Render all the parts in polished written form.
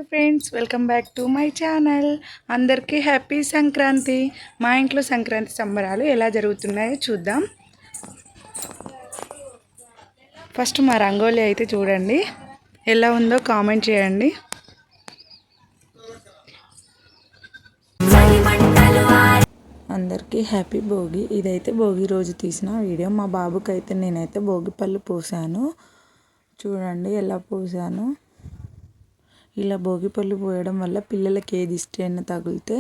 Friends, welcome back to my channel. అందరికీ happy Sankranti. మా ఇంట్లో సంక్రాంతి సంబరాలు ఎలా జరుగుతున్నాయో చూద్దాం. ఫస్ట్ మా రంగోలీ అయితే చూడండి, ఎలా ఉందో కామెంట్ చేయండి. అందరికీ హ్యాపీ భోగి. ఇదైతే భోగి రోజు తీసిన వీడియో. మా బాబుకి అయితే నేనైతే భోగి పళ్ళు పోసాను. చూడండి ఎలా పోసాను. ఇలా భోగిపళ్ళు పోయడం వల్ల పిల్లలకి ఏది ఇష్టమైనా తగిలితే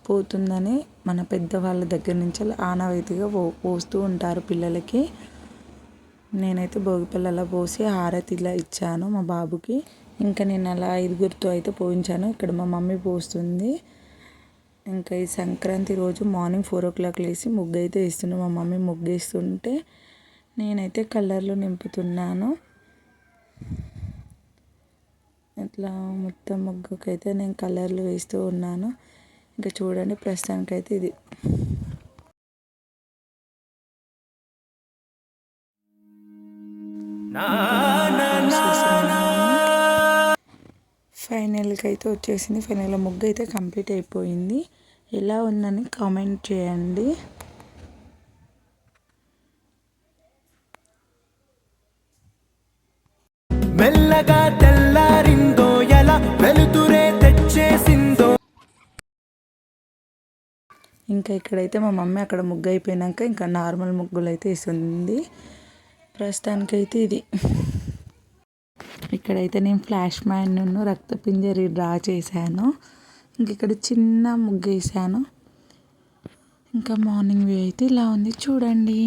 పోతుందని మన పెద్దవాళ్ళ దగ్గర నుంచి ఆనవాయితీగా పోస్తూ ఉంటారు పిల్లలకి. నేనైతే భోగిపళ్ళు అలా పోసి హారతి ఇలా ఇచ్చాను మా బాబుకి. ఇంకా నేను అలా 5గురితో అయితే పోయించాను. ఇక్కడ మా మమ్మీ పోస్తుంది. ఇంకా ఈ సంక్రాంతి రోజు మార్నింగ్ 4 o'clock లేసి ముగ్గు అయితే వేస్తున్నాను. మా మమ్మీ ముగ్గు వేస్తుంటే నేనైతే కలర్లు నింపుతున్నాను. ఇట్లా మొత్తం ముగ్గుకైతే నేను కలర్లు వేస్తూ ఉన్నాను. ఇంకా చూడండి, ప్రస్తుతానికైతే ఇది ఫైనల్కి అయితే వచ్చేసింది. ఫైనల్గా ముగ్గు అయితే కంప్లీట్ అయిపోయింది. ఎలా ఉందని కామెంట్ చేయండి. మెల్లగా తెల్లారిందో ఎలా వెలుతురే తెచ్చేసిందో. ఇంకా ఇక్కడైతే మా మమ్మీ అక్కడ ముగ్గు అయిపోయినాక ఇంకా నార్మల్ ముగ్గులు అయితే వేస్తుంది. ప్రస్తుతానికైతే ఇది. ఇక్కడైతే నేను ఫ్లాష్ మ్యాన్ రక్తపింజరి డ్రా చేశాను. ఇంక ఇక్కడ చిన్న ముగ్గు వేసాను. ఇంకా మార్నింగ్ వ్యూ అయితే ఇలా ఉంది చూడండి.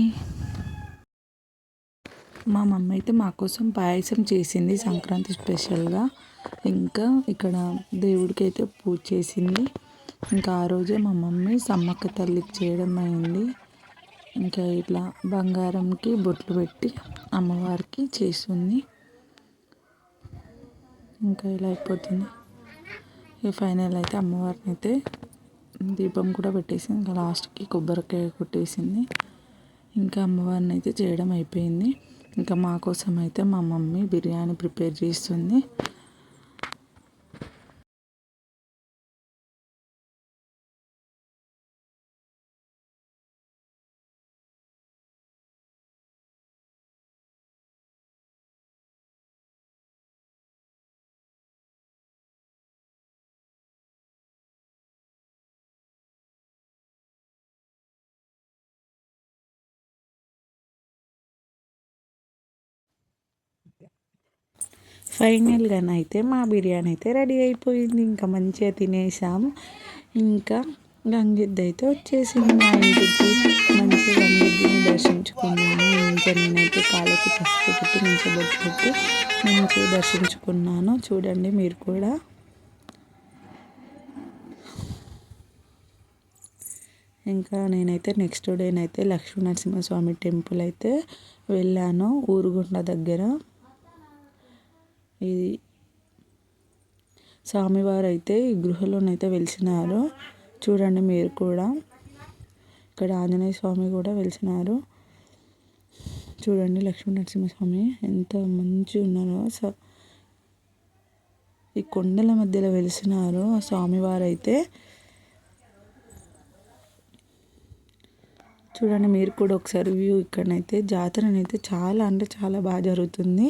మా మమ్మీ అయితే మా కోసం పాయసం చేసింది సంక్రాంతి స్పెషల్గా. ఇంకా ఇక్కడ దేవుడికి అయితే పూజ చేసింది. ఇంకా ఆ రోజే మా మమ్మీ సమ్మక్క తల్లికి చేయడం అయింది. ఇంకా ఇట్లా బంగారంకి బొట్లు పెట్టి అమ్మవారికి చేస్తుంది. ఇంకా ఇలా అయిపోతుంది. ఈ ఫైనల్ అయితే అమ్మవారిని అయితే దీపం కూడా పెట్టేసింది. ఇంకా లాస్ట్కి కొబ్బరికాయ కొట్టేసింది. ఇంకా అమ్మవారిని అయితే చేయడం అయిపోయింది. ఇంకా మా కోసం అయితే మా మమ్మీ బిర్యానీ ప్రిపేర్ చేస్తుంది. ఫైనల్గానైతే మా బిర్యానీ అయితే రెడీ అయిపోయింది. ఇంకా మంచిగా తినేసాము. ఇంకా గంగిద్ద అయితే వచ్చేసింది మా ఇంటికి. మంచిగా గంగిద్దని దర్శించుకున్నాను. ఇంకా నేనైతే కాళ్ళకి పసుపు పెట్టి మంచిగా బొట్టు పెట్టి మంచిగా దర్శించుకున్నాను. చూడండి మీరు కూడా. ఇంకా నేనైతే నెక్స్ట్ డేనైతే లక్ష్మీ నరసింహస్వామి టెంపుల్ అయితే వెళ్ళాను, ఊరుగుండ దగ్గర. ఇది స్వామివారు అయితే ఈ గృహలోనైతే వెలిసినారు. చూడండి మీరు కూడా. ఇక్కడ ఆంజనేయ స్వామి కూడా వెలిసినారు. చూడండి లక్ష్మీ నరసింహస్వామి ఎంత మంచిగా ఉన్నారో. ఈ కొండల మధ్యలో వెలిసినారు ఆ స్వామివారు అయితే. చూడండి మీరు కూడా ఒకసారి వ్యూ. ఇక్కడనైతే జాతరనైతే చాలా అంటే చాలా బాగా జరుగుతుంది.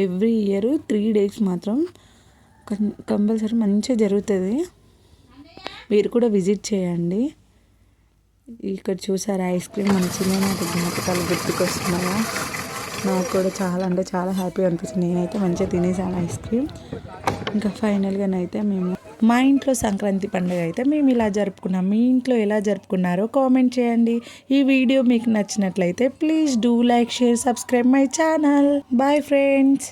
ఎవ్రీ ఇయర్ 3 days మాత్రం కంపల్సరీ మంచిగా జరుగుతుంది. మీరు కూడా విజిట్ చేయండి. ఇక్కడ చూసారు ఐస్ క్రీమ్. మన చిన్ననాటి జ్ఞాపకాలు గుర్తుకొస్తున్నాయా? నాకు కూడా చాలా అంటే చాలా హ్యాపీ అనిపిస్తుంది. నేనైతే మంచిగా తినేసాను ఐస్ క్రీమ్. ఇంకా ఫైనల్గానైతే మేము మా ఇంట్లో సంక్రాంతి పండుగ అయితే మేము ఇలా జరుపుకున్నాం. మీ ఇంట్లో ఎలా జరుపుకున్నారో కామెంట్ చేయండి. ఈ వీడియో మీకు నచ్చినట్లయితే please do like, share, subscribe my channel. Bye friends.